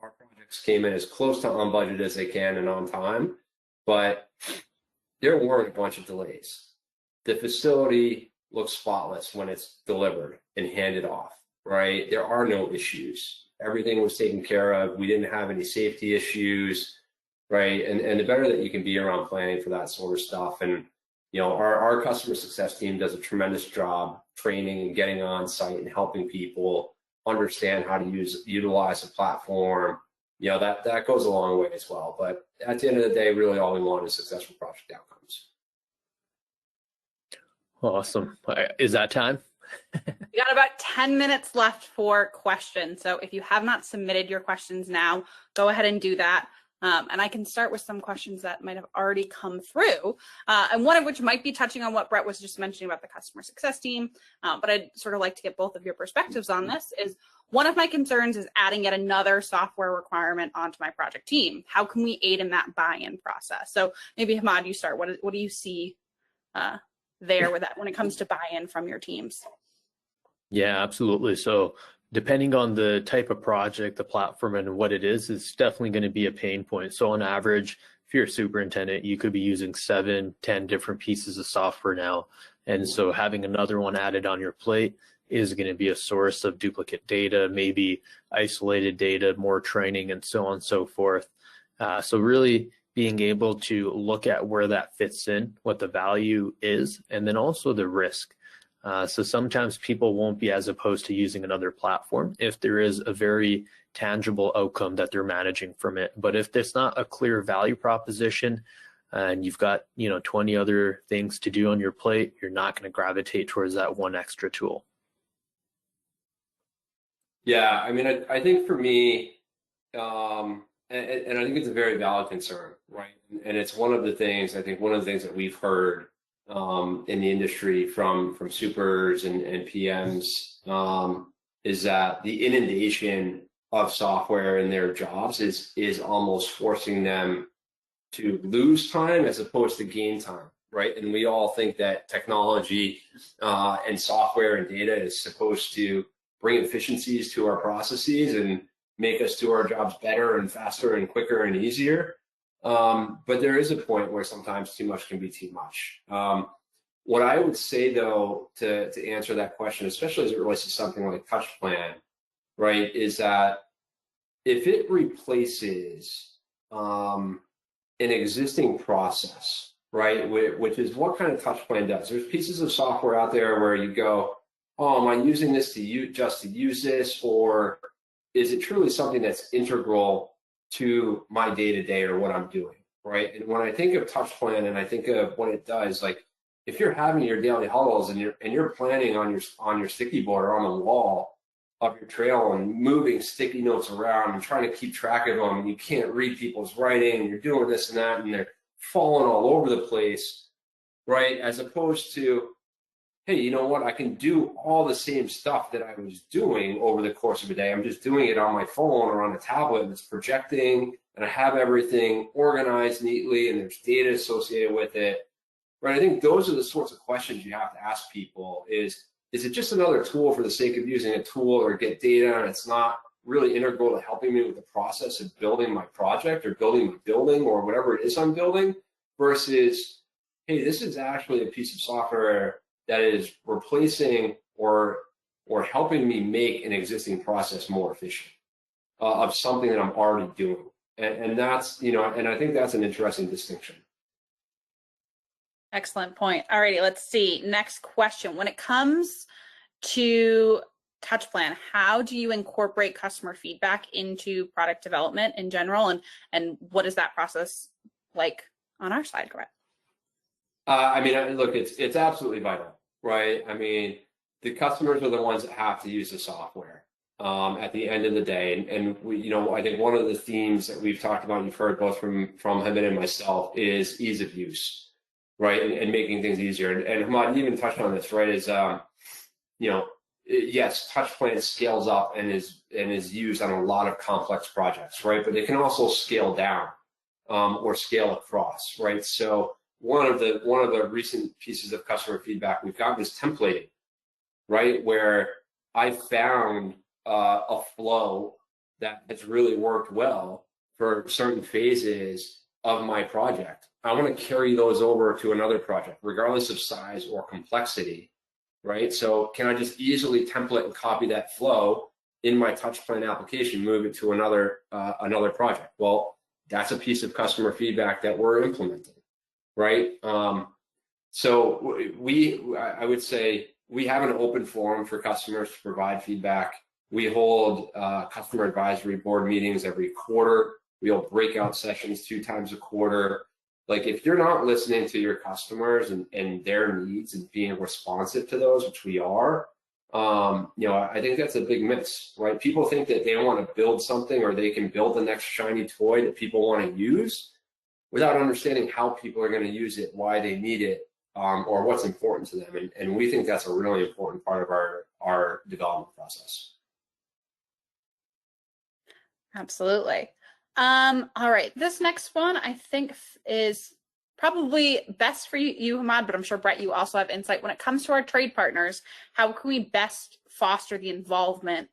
our projects came in as close to on budget as they can and on time, but there weren't a bunch of delays. The facility looks spotless when it's delivered and handed off, right? There are no issues. Everything was taken care of. We didn't have any safety issues, right? And the better that you can be around planning for that sort of stuff. And our customer success team does a tremendous job training and getting on site and helping people understand how to utilize a platform. That goes a long way as well. But at the end of the day, really all we want is successful project outcomes. Awesome. Is that time? We got about 10 minutes left for questions. So if you have not submitted your questions now, go ahead and do that. And I can start with some questions that might have already come through, and one of which might be touching on what Brett was just mentioning about the customer success team. But I'd sort of like to get both of your perspectives on this. Is one of my concerns is adding yet another software requirement onto my project team. How can we aid in that buy-in process? So maybe Hamad, you start. What do you see there with that when it comes to buy-in from your teams? Yeah, absolutely. So depending on the type of project, the platform, and what it is definitely going to be a pain point. So on average, if you're a superintendent, you could be using 7, 10 different pieces of software now. And so having another one added on your plate is going to be a source of duplicate data, maybe isolated data, more training, and so on and so forth. So really being able to look at where that fits in, what the value is, and then also the risk. So sometimes people won't be as opposed to using another platform if there is a very tangible outcome that they're managing from it. But if there's not a clear value proposition and you've got 20 other things to do on your plate, you're not going to gravitate towards that one extra tool. Yeah, I mean, I think for me, and I think it's a very valid concern, right? And it's one of the things that we've heard in the industry from supers and PMs is that the inundation of software in their jobs is almost forcing them to lose time as opposed to gain time, right? And we all think that technology and software and data is supposed to bring efficiencies to our processes and make us do our jobs better and faster and quicker and easier. But there is a point where sometimes too much can be too much. What I would say, though, to answer that question, especially as it relates to something like Touchplan, right, is that if it replaces an existing process, right, which is what kind of Touchplan does. There's pieces of software out there where you go, oh, am I using this just to use this, or is it truly something that's integral to my day-to-day or what I'm doing, right? And when I think of Touchplan and I think of what it does, like if you're having your daily huddles and you're planning on your sticky board or on the wall of your trail and moving sticky notes around and trying to keep track of them, and you can't read people's writing, and you're doing this and that, and they're falling all over the place, right? As opposed to, hey, you know what? I can do all the same stuff that I was doing over the course of a day. I'm just doing it on my phone or on a tablet, and it's projecting, and I have everything organized neatly, and there's data associated with it, right? I think those are the sorts of questions you have to ask people is it just another tool for the sake of using a tool or get data, and it's not really integral to helping me with the process of building my project or building my building or whatever it is I'm building, versus, hey, this is actually a piece of software that is replacing or helping me make an existing process more efficient of something that I'm already doing. And that's, you know, and I think that's an interesting distinction. Excellent point. All righty, let's see. Next question. When it comes to Touchplan, how do you incorporate customer feedback into product development in general, and what is that process like on our side, Greg? I mean, look, it's absolutely vital, right? I mean, the customers are the ones that have to use the software at the end of the day, and we, you know, I think one of the themes that we've talked about, you've heard both from Hamid and myself, is ease of use, right, and making things easier. And Hamid even touched on this, right? Is you know, yes, Touchplan scales up and is used on a lot of complex projects, right? But it can also scale down or scale across, right? So one of the recent pieces of customer feedback we've gotten is templating, right? Where I found a flow that has really worked well for certain phases of my project. I want to carry those over to another project, regardless of size or complexity, right? So can I just easily template and copy that flow in my Touchplan application, move it to another project? Well, that's a piece of customer feedback that we're implementing, right? So I would say we have an open forum for customers to provide feedback. We hold customer advisory board meetings every quarter. We hold breakout sessions 2 times a quarter. Like, if you're not listening to your customers and their needs and being responsive to those, which we are, you know, I think that's a big miss, right? People think that they want to build something or they can build the next shiny toy that people want to use without understanding how people are going to use it, why they need it, or what's important to them. And we think that's a really important part of our development process. Absolutely. All right, this next one I think is probably best for you, Hamid, but I'm sure, Brett, you also have insight. When it comes to our trade partners, how can we best foster the involvement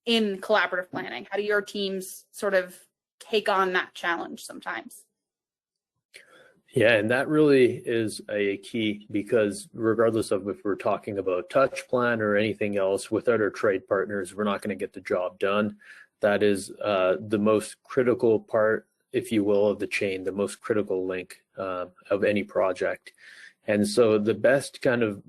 in collaborative planning? How do your teams sort of take on that challenge sometimes? Yeah, and that really is a key, because regardless of if we're talking about Touchplan or anything else, without our trade partners, we're not going to get the job done. That is the most critical part, if you will, of the chain, the most critical link of any project. And so the best kind of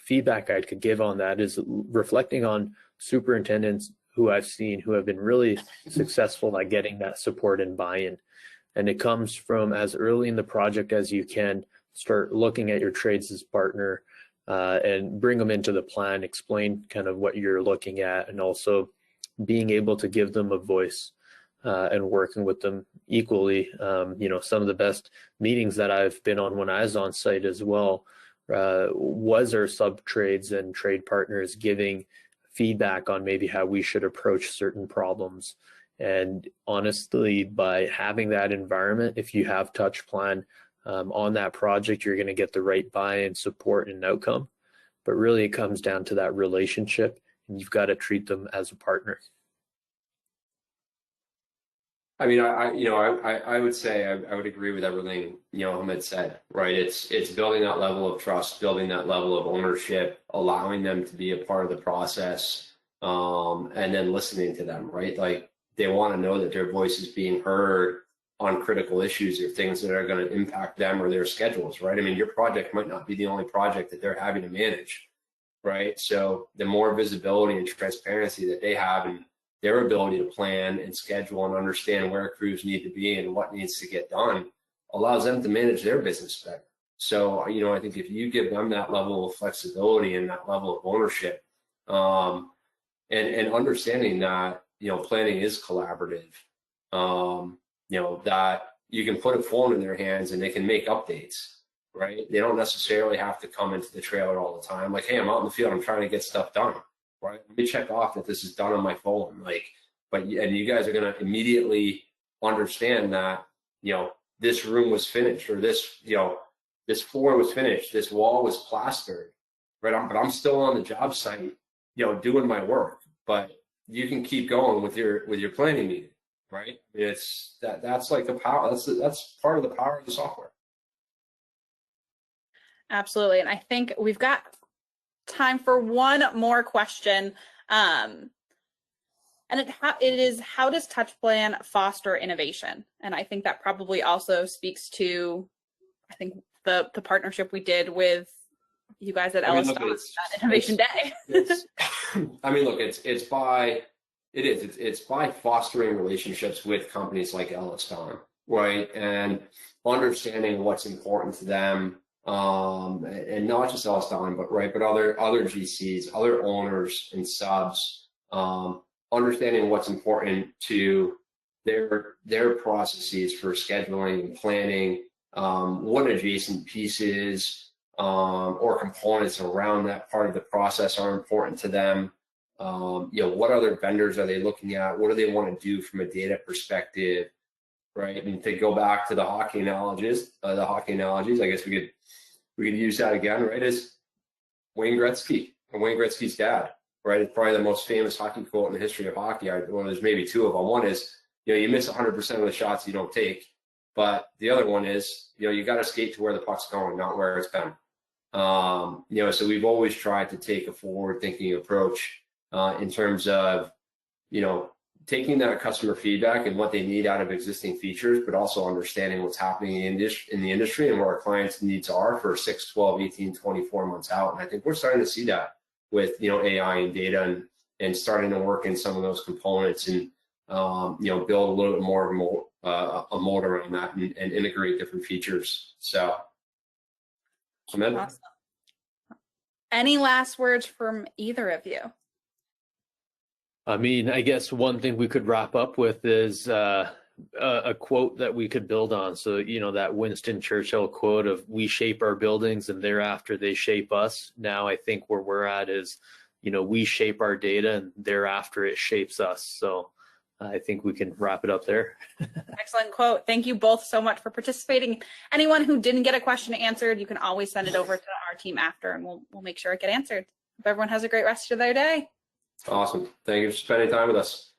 feedback I could give on that is reflecting on superintendents who I've seen who have been really successful at getting that support and buy-in. And it comes from as early in the project as you can. Start looking at your trades as partner and bring them into the plan, explain kind of what you're looking at, and also being able to give them a voice and working with them equally. You know, some of the best meetings that I've been on when I was on site as well was our sub trades and trade partners giving feedback on maybe how we should approach certain problems. And honestly, by having that environment, if you have Touchplan, on that project, you're going to get the right buy-in, support, and outcome. But really, it comes down to that relationship, and you've got to treat them as a partner. I mean, I would say I would agree with everything Hamid said. Right? It's building that level of trust, building that level of ownership, allowing them to be a part of the process, and then listening to them. Right? Like, they want to know that their voice is being heard on critical issues or things that are going to impact them or their schedules. Right? I mean, your project might not be the only project that they're having to manage. Right? So the more visibility and transparency that they have and their ability to plan and schedule and understand where crews need to be and what needs to get done allows them to manage their business better. So, I think if you give them that level of flexibility and that level of ownership, and understanding that, planning is collaborative, that you can put a phone in their hands and they can make updates, right? They don't necessarily have to come into the trailer all the time. Like, hey, I'm out in the field, I'm trying to get stuff done. Right? Let me check off that this is done on my phone. And you guys are going to immediately understand that, this room was finished, or this floor was finished, this wall was plastered, right? But I'm still on the job site, doing my work. But you can keep going with your planning meeting, right? That's like the power. That's part of the power of the software. Absolutely, and I think we've got time for one more question, and it is, how does Touchplan foster innovation? And I think that probably also speaks to, I think, the partnership we did with you guys at EllisDon's, that Innovation Day. It's by fostering relationships with companies like EllisDon's, right, and understanding what's important to them. And not just EllisDon's, but other GCs, other owners and subs, understanding what's important to their processes for scheduling and planning, what adjacent pieces or components around that part of the process are important to them. What other vendors are they looking at? What do they want to do from a data perspective? Right. And to go back to the hockey analogies, I guess we could use that again, right? Is Wayne Gretzky and Wayne Gretzky's dad, right? It's probably the most famous hockey quote in the history of hockey. Well, there's maybe two of them. One is, you miss 100% of the shots you don't take. But the other one is, you got to skate to where the puck's going, not where it's been. So we've always tried to take a forward-thinking approach in terms of, taking that customer feedback and what they need out of existing features, but also understanding what's happening in the industry and what our clients' needs are for 6, 12, 18, 24 months out. And I think we're starting to see that with, AI and data and starting to work in some of those components and, build a little bit more of a mold around that and integrate different features. So, awesome. Any last words from either of you? I mean, I guess one thing we could wrap up with is a quote that we could build on. So, that Winston Churchill quote of, we shape our buildings and thereafter they shape us. Now I think where we're at is, we shape our data and thereafter it shapes us. So I think we can wrap it up there. Excellent quote. Thank you both so much for participating. Anyone who didn't get a question answered, you can always send it over to our team after, and we'll make sure it gets answered. Hope everyone has a great rest of their day. Awesome. Thank you for spending time with us.